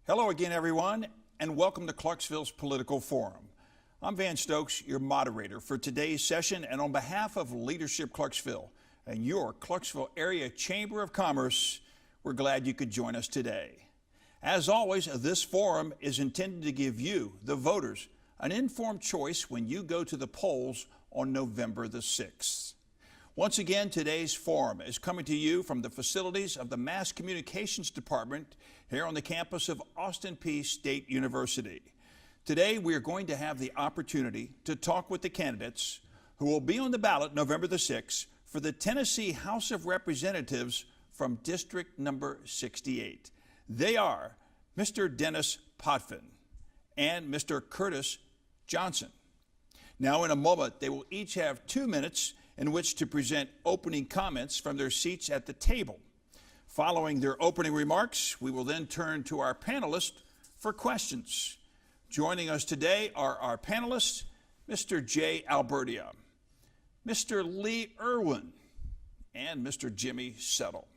Hello again, everyone, and welcome to Clarksville's Political Forum. I'm Van Stokes, your moderator for today's session, and on behalf of Leadership Clarksville and your Clarksville Area Chamber of Commerce, we're glad you could join us today. As always, this forum is intended to give you, the voters, an informed choice when you go to the polls on November the 6th. Once again, today's forum is coming to you from the facilities of the Mass Communications Department here on the campus of Austin Peay State University. Today, we are going to have the opportunity to talk with the candidates who will be on the ballot November the 6th for the Tennessee House of Representatives from District number 68. They are Mr. Dennis Potvin and Mr. Curtis Johnson. Now, in a moment, they will each have 2 minutes in which to present opening comments from their seats at the table. Following their opening remarks, we will then turn to our panelists for questions. Joining us today are our panelists, Mr. Jay Albertia, Mr. Lee Irwin, and Mr. Jimmy Settle.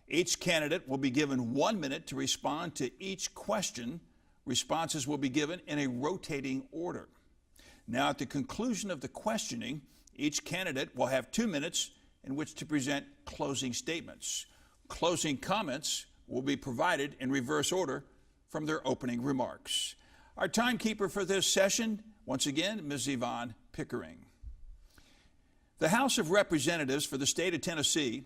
Each candidate will be given 1 minute to respond to each question. Responses will be given in a rotating order. Now, at the conclusion of the questioning, each candidate will have 2 minutes in which to present closing statements. Closing comments will be provided in reverse order from their opening remarks. Our timekeeper for this session, once again, Ms. Yvonne Pickering. The House of Representatives for the state of Tennessee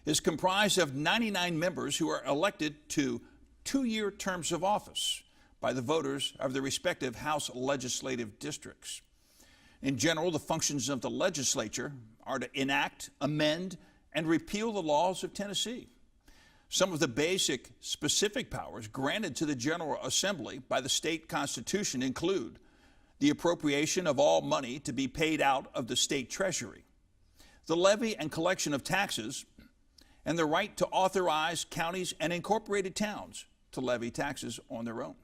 is comprised of 99 members who are elected to 2-year terms of office by the voters of the respective House legislative districts. In general, the functions of the legislature are to enact, amend, and repeal the laws of Tennessee. Some of the basic specific powers granted to the General Assembly by the state constitution include the appropriation of all money to be paid out of the state treasury, the levy and collection of taxes, and the right to authorize counties and incorporated towns to levy taxes on their own.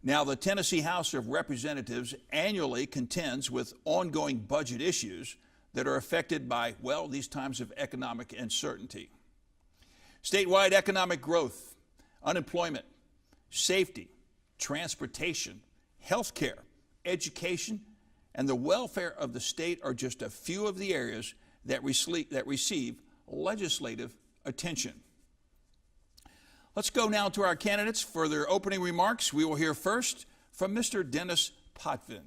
Now, the Tennessee House of Representatives annually contends with ongoing budget issues that are affected by, well, these times of economic uncertainty. Statewide economic growth, unemployment, safety, transportation, health care, education, and the welfare of the state are just a few of the areas that receive legislative attention. Let's go now to our candidates for their opening remarks. We will hear first from Mr. Dennis Potvin.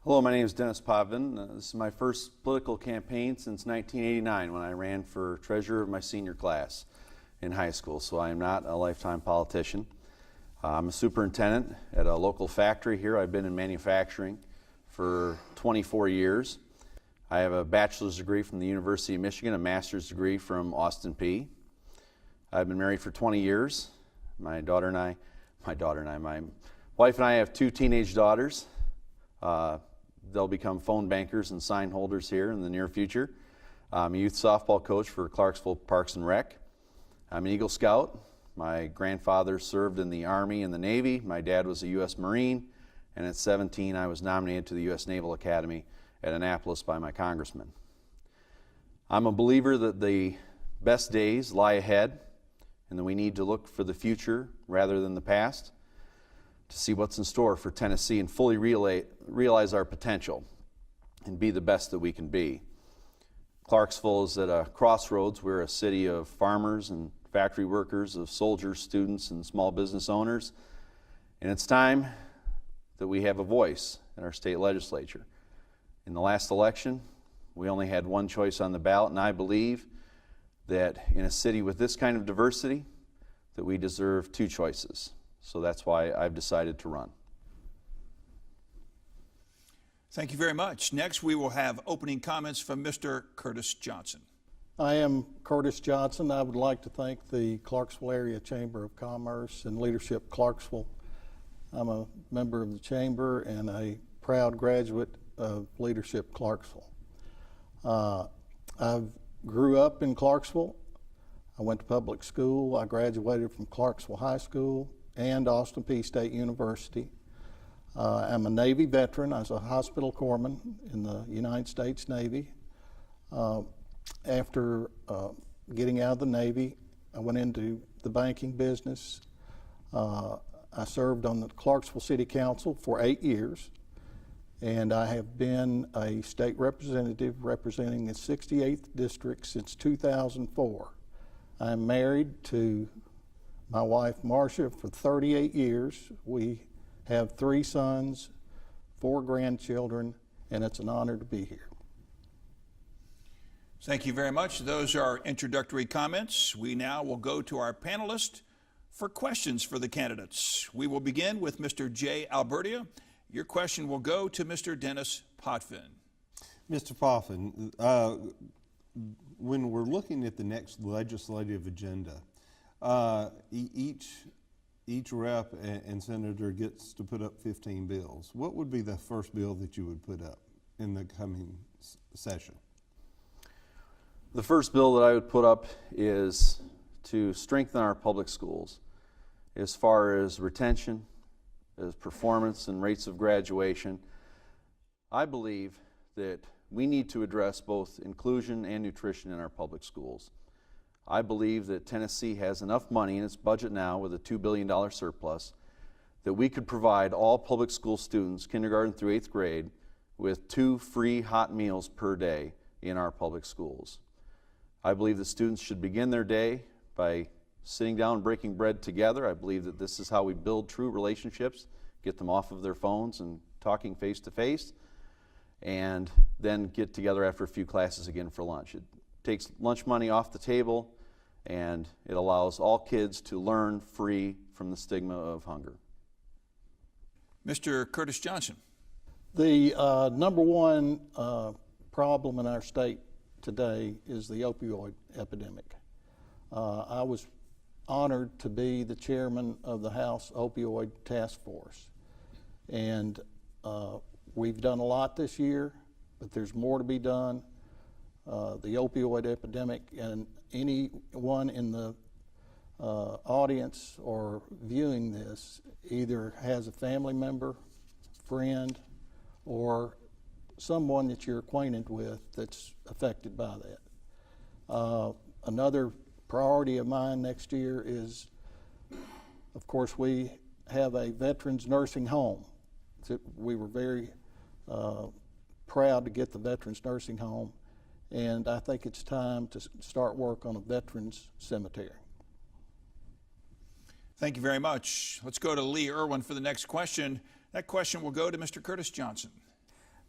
Hello, my name is Dennis Potvin. This is my first political campaign since 1989 when I ran for treasurer of my senior class in high school, so I am not a lifetime politician. I'm a superintendent at a local factory here. I've been in manufacturing for 24 years. I have a bachelor's degree from the University of Michigan, a master's degree from Austin Peay. I've been married for 20 years. My wife and I have 2 teenage daughters. They'll become phone bankers and sign holders here in the near future. I'm a youth softball coach for Clarksville Parks and Rec. I'm an Eagle Scout. My grandfather served in the Army and the Navy. My dad was a U.S. Marine. And at 17, I was nominated to the U.S. Naval Academy at Annapolis by my congressman. I'm a believer that the best days lie ahead and that we need to look for the future rather than the past to see what's in store for Tennessee and fully realize our potential and be the best that we can be. Clarksville is at a crossroads. We're a city of farmers and factory workers, of soldiers, students, and small business owners. And it's time that we have a voice in our state legislature. In the last election, we only had one choice on the ballot, and I believe that in a city with this kind of diversity, that we deserve 2 choices. So that's why I've decided to run. Thank you very much. Next, we will have opening comments from Mr. Curtis Johnson. I am Curtis Johnson. I would like to thank the Clarksville Area Chamber of Commerce and Leadership Clarksville. I'm a member of the Chamber and a proud graduate of Leadership Clarksville. I grew up in Clarksville. I went to public school. I graduated from Clarksville High School and Austin Peay State University. I'm a Navy veteran. I was a hospital corpsman in the United States Navy. After getting out of the Navy, I went into the banking business. I served on the Clarksville City Council for 8 years, and I have been a state representative representing the 68th District since 2004. I'm married to my wife Marcia for 38 years. We have 3 sons, 4 grandchildren, and it's an honor to be here. Thank you very much. Those are introductory comments. We now will go to our panelists for questions for the candidates. We will begin with Mr. J. Albertia. Your question will go to Mr. Dennis Potvin. Mr. Potvin, when we're looking at the next legislative agenda, each rep and senator gets to put up 15 bills. What would be the first bill that you would put up in the coming session? The first bill that I would put up is to strengthen our public schools as far as retention, as performance and rates of graduation. I believe that we need to address both inclusion and nutrition in our public schools. I believe that Tennessee has enough money in its budget now with a $2 billion surplus that we could provide all public school students, kindergarten through 8th grade, with 2 free hot meals per day in our public schools. I believe that students should begin their day by sitting down and breaking bread together. I believe that this is how we build true relationships, get them off of their phones and talking face to face, and then get together after a few classes again for lunch. It takes lunch money off the table, and it allows all kids to learn free from the stigma of hunger. Mr. Curtis Johnson. The number one problem in our state today is the opioid epidemic. I was honored to be the chairman of the House Opioid Task Force, and we've done a lot this year, but there's more to be done. The opioid epidemic, and anyone in the audience or viewing this either has a family member, friend, or someone that you're acquainted with that's affected by that. Another priority of mine next year is, of course, we have a veterans nursing home. We were very proud to get the veterans nursing home, and I think it's time to start work on a veterans cemetery. Thank you very much. Let's go to Lee Irwin for the next question. That question will go to Mr. Curtis Johnson.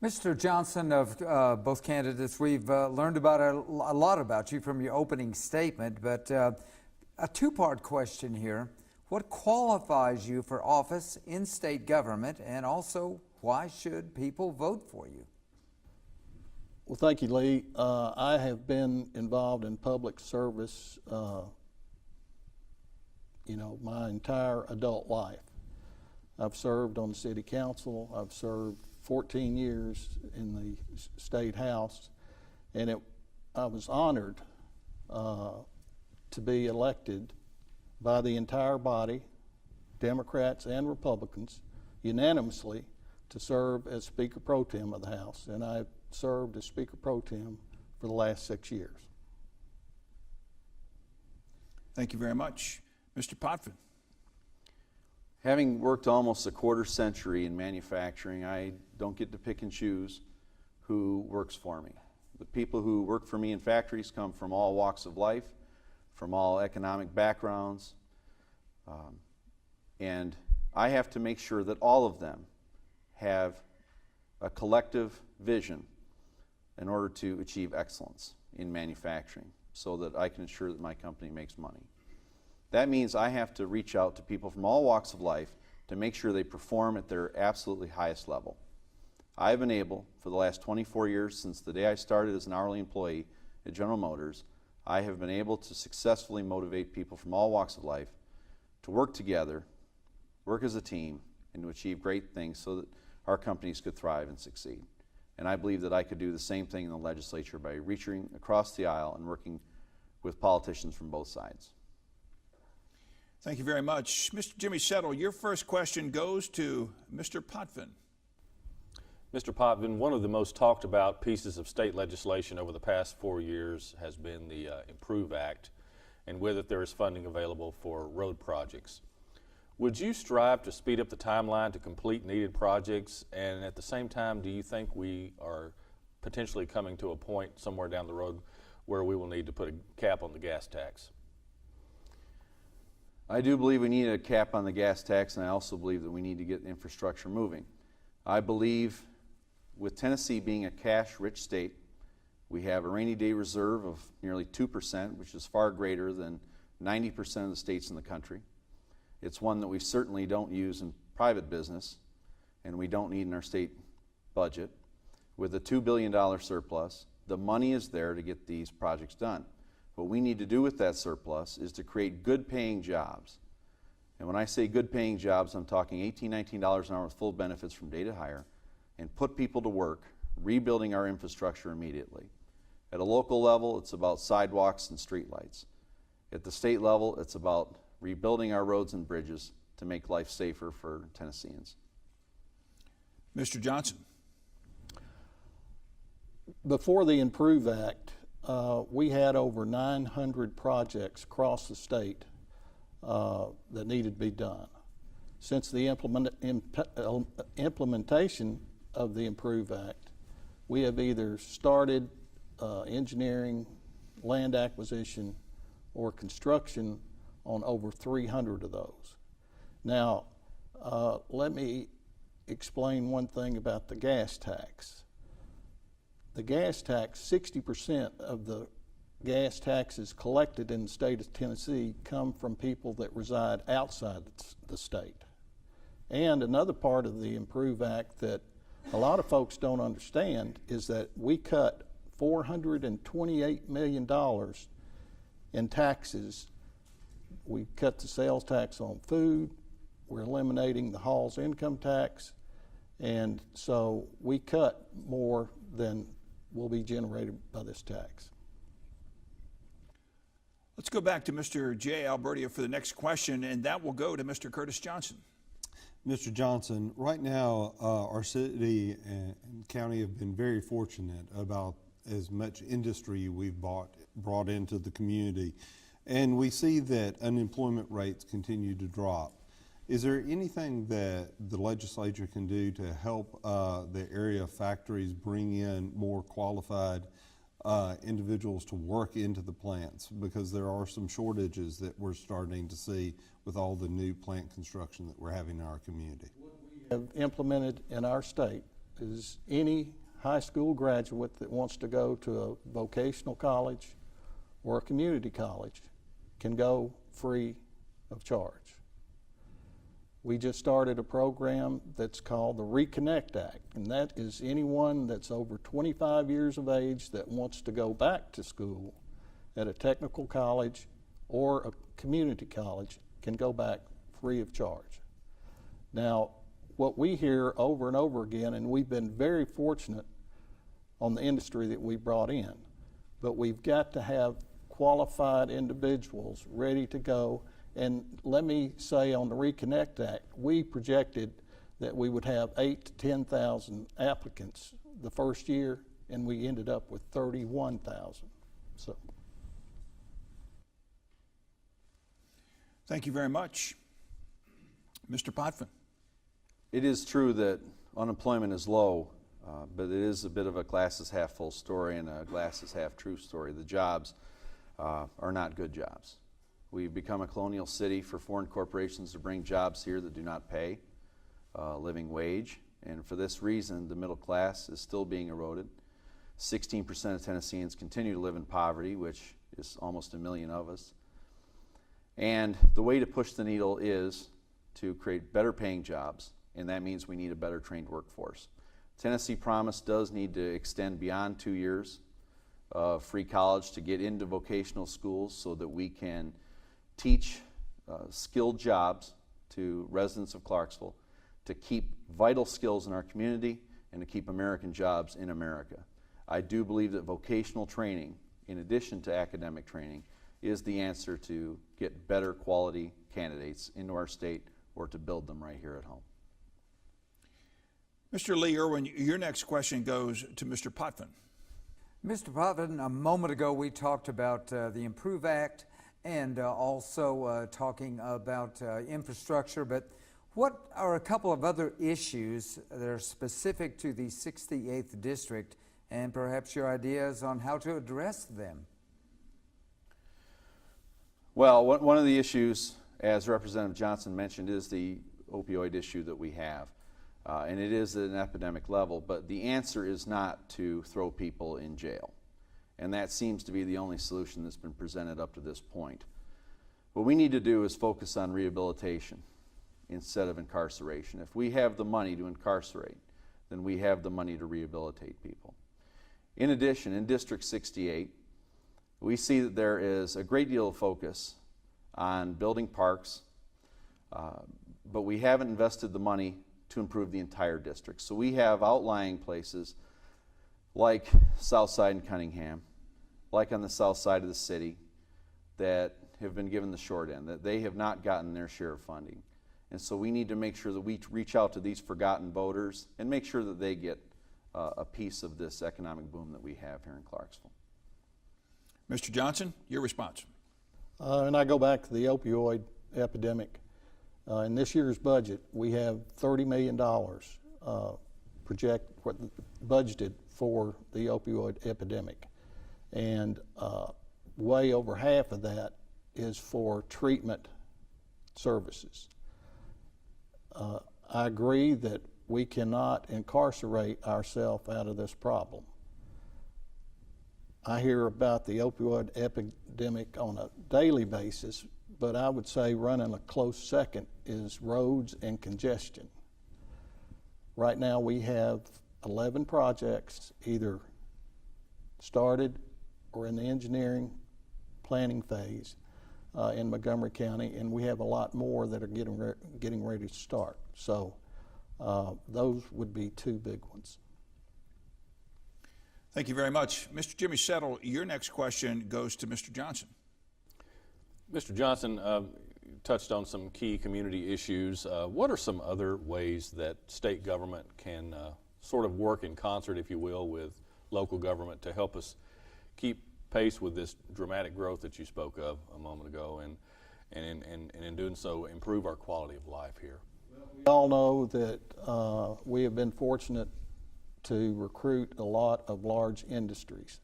Mr. Johnson, of both candidates, we've learned about a lot about you from your opening statement, but a two-part question here. What qualifies you for office in state government, and also why should people vote for you? Well, thank you, Lee. I have been involved in public service, my entire adult life. I've served on the city council. I've served 14 years in the state house, and I was honored to be elected by the entire body, Democrats and Republicans, unanimously to serve as Speaker Pro Tem of the House, and I've served as Speaker Pro Tem for the last 6 years. Thank you very much. Mr. Potvin. Having worked almost a quarter century in manufacturing, I don't get to pick and choose who works for me. The people who work for me in factories come from all walks of life, from all economic backgrounds, and I have to make sure that all of them have a collective vision in order to achieve excellence in manufacturing so that I can ensure that my company makes money. That means I have to reach out to people from all walks of life to make sure they perform at their absolutely highest level. I've been able, for the last 24 years, since the day I started as an hourly employee at General Motors, I have been able to successfully motivate people from all walks of life to work together, work as a team, and to achieve great things so that our companies could thrive and succeed. And I believe that I could do the same thing in the legislature by reaching across the aisle and working with politicians from both sides. Thank you very much. Mr. Jimmy Settle, your first question goes to Mr. Potvin. Mr. Potvin, one of the most talked about pieces of state legislation over the past 4 years has been the Improve Act. and with it there is funding available for road projects. Would you strive to speed up the timeline to complete needed projects, and at the same time, do you think we are potentially coming to a point somewhere down the road where we will need to put a cap on the gas tax? I do believe we need a cap on the gas tax, and I also believe that we need to get infrastructure moving. I believe with Tennessee being a cash-rich state, we have a rainy day reserve of nearly 2%, which is far greater than 90% of the states in the country. It's one that we certainly don't use in private business, and we don't need in our state budget. With a $2 billion surplus, the money is there to get these projects done. What we need to do with that surplus is to create good paying jobs. And when I say good paying jobs, I'm talking $18, $19 an hour with full benefits from day to hire, and put people to work rebuilding our infrastructure immediately. At a local level, it's about sidewalks and streetlights. At the state level, it's about rebuilding our roads and bridges to make life safer for Tennesseans. Mr. Johnson. Before the Improve Act, we had over 900 projects across the state that needed to be done. Since the implementation of the Improve Act, we have either started engineering, land acquisition, or construction on over 300 of those. Now, let me explain one thing about the gas tax. The gas tax, 60% of the gas taxes collected in the state of Tennessee come from people that reside outside the state. And another part of the Improve Act that a lot of folks don't understand is that we cut $428 million in taxes. We cut the sales tax on food, we're eliminating the Hall's income tax, and so we cut more than will be generated by this tax. Let's go back to Mr. J. Albertia for the next question, and that will go to Mr. Curtis Johnson. Mr. Johnson, right now our city and county have been very fortunate about as much industry we've brought into the community, and we see that unemployment rates continue to drop. Is there anything that the legislature can do to help the area factories bring in more qualified individuals to work into the plants? Because there are some shortages that we're starting to see with all the new plant construction that we're having in our community. What we have implemented in our state is any high school graduate that wants to go to a vocational college or a community college can go free of charge. We just started a program that's called the Reconnect Act, and that is anyone that's over 25 years of age that wants to go back to school at a technical college or a community college can go back free of charge. Now, what we hear over and over again, and we've been very fortunate on the industry that we brought in, but we've got to have qualified individuals ready to go. And let me say on the Reconnect Act, we projected that we would have 8,000 to 10,000 applicants the first year, and we ended up with 31,000. So, Thank you very much. Mr. Potvin. It is true that unemployment is low, but it is a bit of a glass is half full story and a glass is half true story. The jobs are not good jobs. We've become a colonial city for foreign corporations to bring jobs here that do not pay a living wage. And for this reason, the middle class is still being eroded. 16% of Tennesseans continue to live in poverty, which is almost 1 million of us. And the way to push the needle is to create better paying jobs, and that means we need a better trained workforce. Tennessee Promise does need to extend beyond 2 years of free college to get into vocational schools so that we can teach skilled jobs to residents of Clarksville to keep vital skills in our community and to keep American jobs in America. I do believe that vocational training, in addition to academic training, is the answer to get better quality candidates into our state or to build them right here at home. Mr. Lee Irwin, your next question goes to Mr. Potvin. Mr. Potvin, a moment ago we talked about the Improve Act and also talking about infrastructure. But what are a couple of other issues that are specific to the 68th District, and perhaps your ideas on how to address them? Well, one of the issues, as Representative Johnson mentioned, is the opioid issue that we have. And it is at an epidemic level, but the answer is not to throw people in jail. And that seems to be the only solution that's been presented up to this point. What we need to do is focus on rehabilitation instead of incarceration. If we have the money to incarcerate, then we have the money to rehabilitate people. In addition, in District 68, we see that there is a great deal of focus on building parks, but we haven't invested the money to improve the entire district. So we have outlying places like Southside and Cunningham, like on the south side of the city, that have been given the short end, that they have not gotten their share of funding. And so we need to make sure that we reach out to these forgotten voters and make sure that they get a piece of this economic boom that we have here in Clarksville. Mr. Johnson, your response. And I go back to the opioid epidemic. In this year's budget, we have $30 million budgeted for the opioid epidemic. And way over half of that is for treatment services. I agree that we cannot incarcerate ourselves out of this problem. I hear about the opioid epidemic on a daily basis, but I would say running a close second is roads and congestion. Right now we have 11 projects either started or in the engineering planning phase in Montgomery County, and we have a lot more that are getting ready to start. So those would be two big ones. Thank you very much. Mr. Jimmy Settle, your next question goes to Mr. Johnson. Mr. Johnson, touched on some key community issues. What are some other ways that state government can sort of work in concert, if you will, with local government to help us keep pace with this dramatic growth that you spoke of a moment ago, and in doing so, improve our quality of life here? We all know that we have been fortunate to recruit a lot of large industries,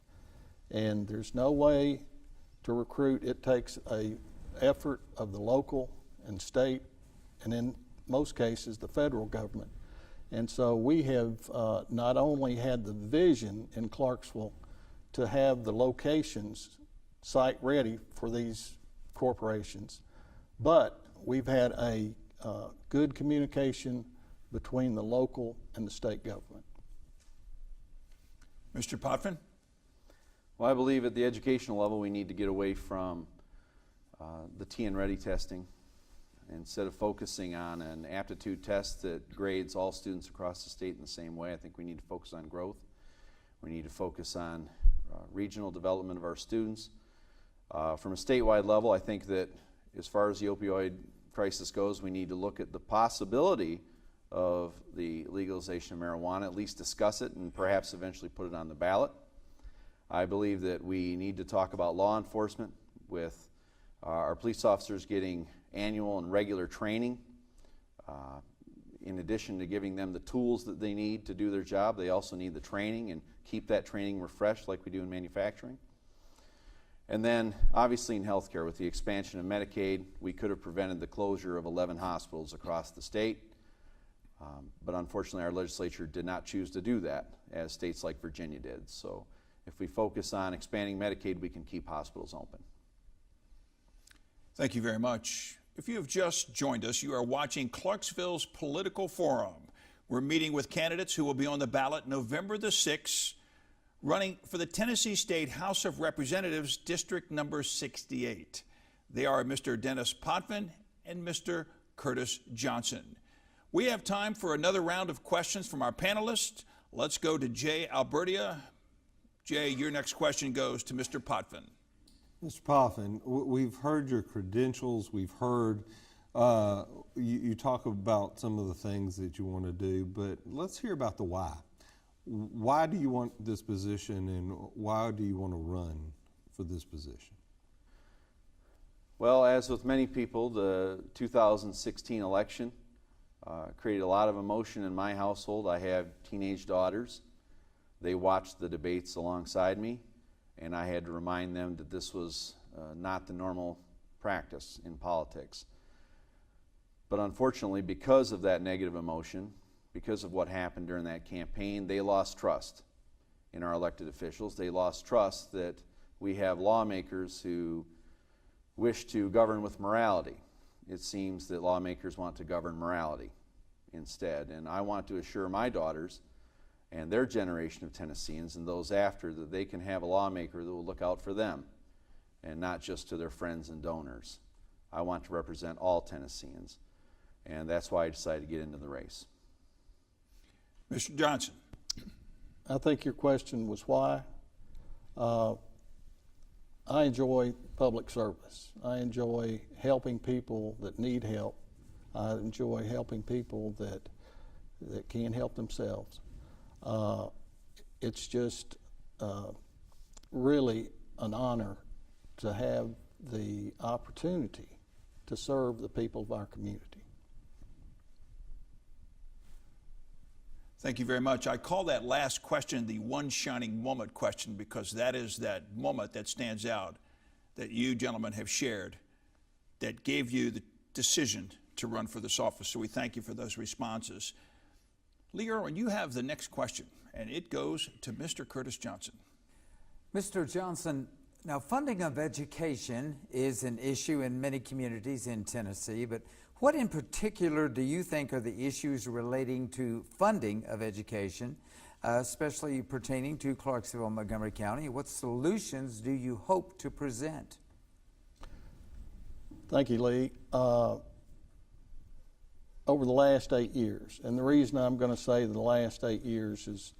and there's no way to recruit. It takes a effort of the local and state, and in most cases the federal government. And so we have not only had the vision in Clarksville to have the locations site ready for these corporations, but we've had a good communication between the local and the state government. Mr. Potvin? Well, I believe at the educational level we need to get away from the TN Ready testing. Instead of focusing on an aptitude test that grades all students across the state in the same way, I think we need to focus on growth. We need to focus on regional development of our students. From a statewide level, I think that as far as the opioid crisis goes, we need to look at the possibility of the legalization of marijuana, at least discuss it and perhaps eventually put it on the ballot. I believe that we need to talk about law enforcement with our police officers getting annual and regular training. In addition to giving them the tools that they need to do their job, they also need the training and keep that training refreshed like we do in manufacturing. And then obviously in healthcare, with the expansion of Medicaid, we could have prevented the closure of 11 hospitals across the state. But unfortunately our legislature did not choose to do that, as states like Virginia did. So if we focus on expanding Medicaid, we can keep hospitals open. Thank you very much. If you have just joined us, you are watching Clarksville's Political Forum. We're meeting with candidates who will be on the ballot November the 6th, running for the Tennessee State House of Representatives, District number 68. They are Mr. Dennis Potvin and Mr. Curtis Johnson. We have time for another round of questions from our panelists. Let's go to Jay Albertia. Jay, your next question goes to Mr. Potvin. Mr. Potvin, we've heard your credentials. We've heard you talk about some of the things that you want to do, but let's hear about the why. Why do you want this position, and why do you want to run for this position? Well, as with many people, the 2016 election created a lot of emotion in my household. I have teenage daughters. They watched the debates alongside me, and I had to remind them that this was not the normal practice in politics. But unfortunately, because of that negative emotion, because of what happened during that campaign, they lost trust in our elected officials. They lost trust that we have lawmakers who wish to govern with morality. It seems that lawmakers want to govern morality instead. And I want to assure my daughters and their generation of Tennesseans and those after that they can have a lawmaker that will look out for them and not just to their friends and donors. I want to represent all Tennesseans, and that's why I decided to get into the race. Mr. Johnson. I think your question was why. I enjoy public service. I enjoy helping people that need help. I enjoy helping people that can't help themselves. It's just really an honor to have the opportunity to serve the people of our community. Thank you very much. I call that last question the one shining moment question because that is that moment that stands out that you gentlemen have shared that gave you the decision to run for this office. So we thank you for those responses. Lee Irwin, you have the next question, and it goes to Mr. Curtis Johnson. Mr. Johnson, now funding of education is an issue in many communities in Tennessee, but what in particular do you think are the issues relating to funding of education, especially pertaining to Clarksville and Montgomery County? What solutions do you hope to present? Thank you, Lee. Over the last 8 years, and the reason I'm going to say the last 8 years is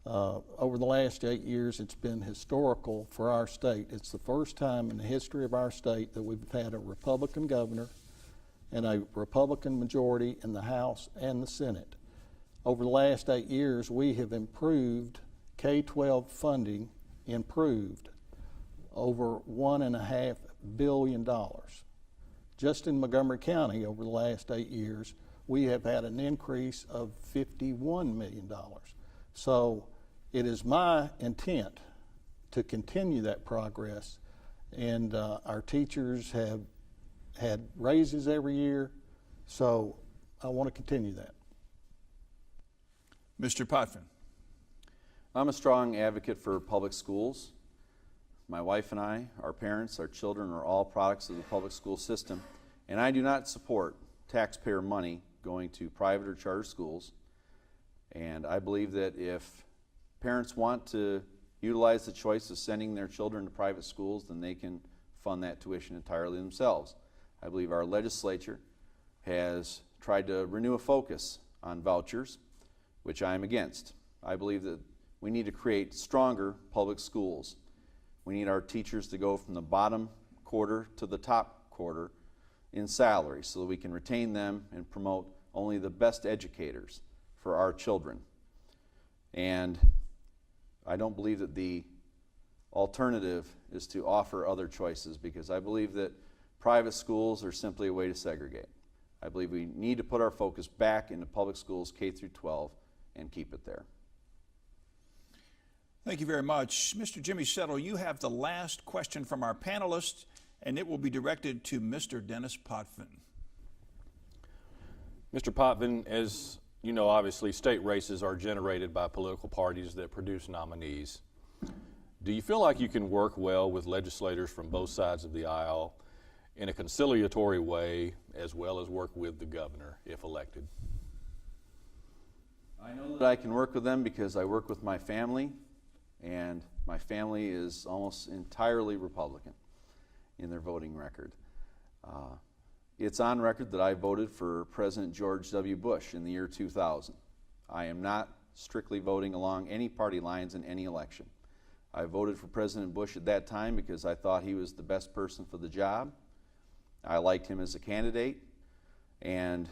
over the last 8 years it's been historical for our state. It's the first time in the history of our state that we've had a Republican governor and a Republican majority in the House and the Senate. Over the last 8 years, we have improved K-12 funding, over $1.5 billion. Just in Montgomery County over the last 8 years, we have had an increase of $51 million. So it is my intent to continue that progress, and our teachers have had raises every year, so I want to continue that. Mr. Potvin. I'm a strong advocate for public schools. My wife and I, our parents, our children are all products of the public school system, and I do not support taxpayer money going to private or charter schools. And I believe that if parents want to utilize the choice of sending their children to private schools, then they can fund that tuition entirely themselves. I believe our legislature has tried to renew a focus on vouchers, which I am against. I believe that we need to create stronger public schools. We need our teachers to go from the bottom quarter to the top quarter in salary so that we can retain them and promote only the best educators for our children. And I don't believe that the alternative is to offer other choices, because I believe that private schools are simply a way to segregate. I believe we need to put our focus back into public schools K through 12 and keep it there. Thank you very much. Mr. Jimmy Settle, you have the last question from our panelists, and it will be directed to Mr. Dennis Potvin. Mr. Potvin, as you know, obviously state races are generated by political parties that produce nominees. Do you feel like you can work well with legislators from both sides of the aisle in a conciliatory way, as well as work with the governor if elected? I know that I can work with them because I work with my family, and my family is almost entirely Republican in their voting record. It's on record that I voted for President George W. Bush in the year 2000. I am not strictly voting along any party lines in any election. I voted for President Bush at that time because I thought he was the best person for the job. I liked him as a candidate, and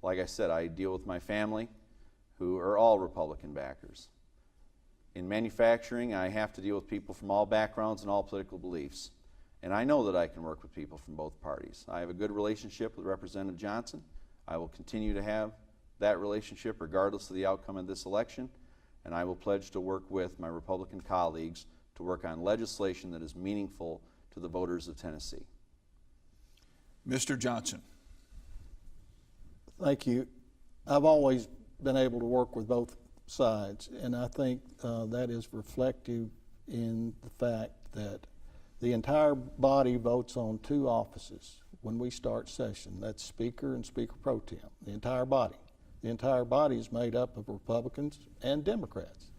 like I said, I deal with my family, who are all Republican backers. In manufacturing, I have to deal with people from all backgrounds and all political beliefs. And I know that I can work with people from both parties. I have a good relationship with Representative Johnson. I will continue to have that relationship regardless of the outcome of this election, and I will pledge to work with my Republican colleagues to work on legislation that is meaningful to the voters of Tennessee. Mr. Johnson. Thank you. I've always been able to work with both sides, and I think that is reflective in the fact that the entire body votes on 2 offices when we start session. That's Speaker and Speaker Pro Tem, the entire body. The entire body is made up of Republicans and Democrats.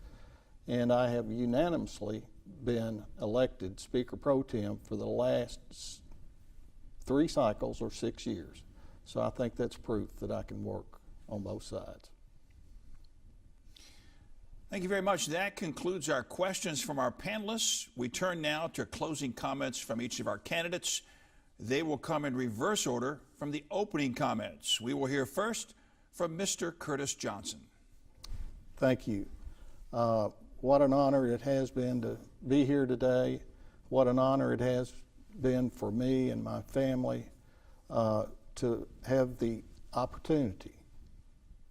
And I have unanimously been elected Speaker Pro Tem for the last 3 cycles or 6 years. So I think that's proof that I can work on both sides. Thank you very much. That concludes our questions from our panelists. We turn now to closing comments from each of our candidates. They will come in reverse order from the opening comments. We will hear first from Mr. Curtis Johnson. Thank you. What an honor it has been to be here today. What an honor it has been for me and my family to have the opportunity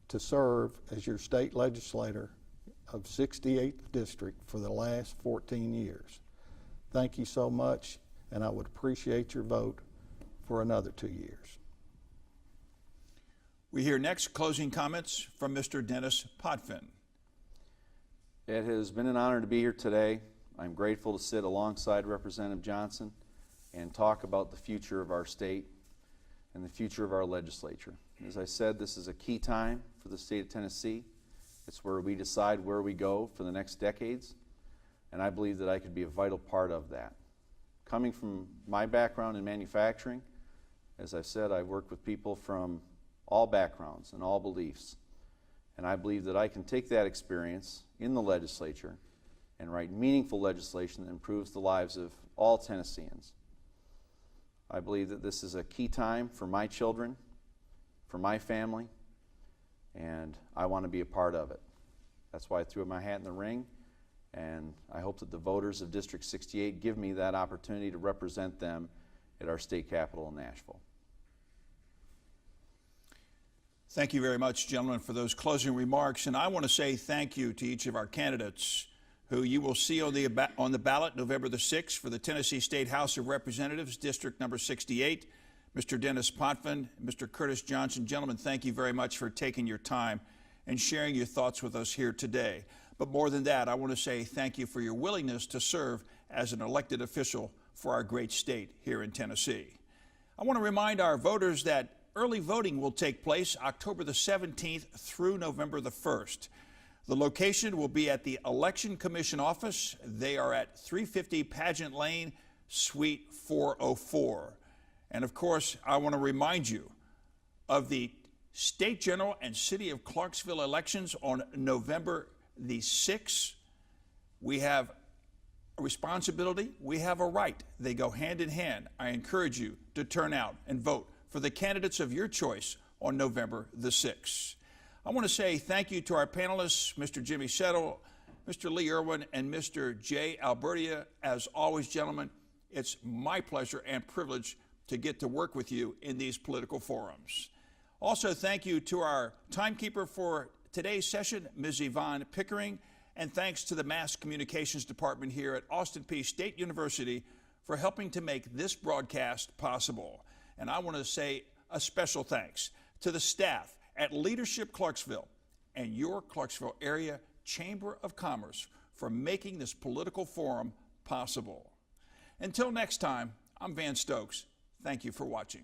to serve as your state legislator of 68th District for the last 14 years. Thank you so much, and I would appreciate your vote for another 2 years. We hear next closing comments from Mr. Dennis Potvin. It has been an honor to be here today. I'm grateful to sit alongside Representative Johnson and talk about the future of our state and the future of our legislature. As I said, this is a key time for the state of Tennessee. It's where we decide where we go for the next decades, and I believe that I could be a vital part of that. Coming from my background in manufacturing, as I said, I've worked with people from all backgrounds and all beliefs, and I believe that I can take that experience in the legislature and write meaningful legislation that improves the lives of all Tennesseans. I believe that this is a key time for my children, for my family, and I want to be a part of it. That's why I threw my hat in the ring, and I hope that the voters of District 68 give me that opportunity to represent them at our state capitol in Nashville. Thank you very much, gentlemen, for those closing remarks. And I want to say thank you to each of our candidates who you will see on the ballot November the 6th for the Tennessee State House of Representatives, District number 68. Mr. Dennis Potvin, Mr. Curtis Johnson, gentlemen, thank you very much for taking your time and sharing your thoughts with us here today. But more than that, I want to say thank you for your willingness to serve as an elected official for our great state here in Tennessee. I want to remind our voters that early voting will take place October the 17th through November the 1st. The location will be at the Election Commission office. They are at 350 Pageant Lane, Suite 404. And of course, I want to remind you of the state general and City of Clarksville elections on November the 6th. We have a responsibility, we have a right. They go hand in hand. I encourage you to turn out and vote for the candidates of your choice on November the 6th. I want to say thank you to our panelists, Mr. Jimmy Settle, Mr. Lee Irwin, and Mr. Jay Albertia. As always, gentlemen, it's my pleasure and privilege to get to work with you in these political forums. Also, thank you to our timekeeper for today's session, Ms. Yvonne Pickering, and thanks to the Mass Communications Department here at Austin Peay State University for helping to make this broadcast possible. And I want to say a special thanks to the staff at Leadership Clarksville and your Clarksville Area Chamber of Commerce for making this political forum possible. Until next time, I'm Van Stokes. Thank you for watching.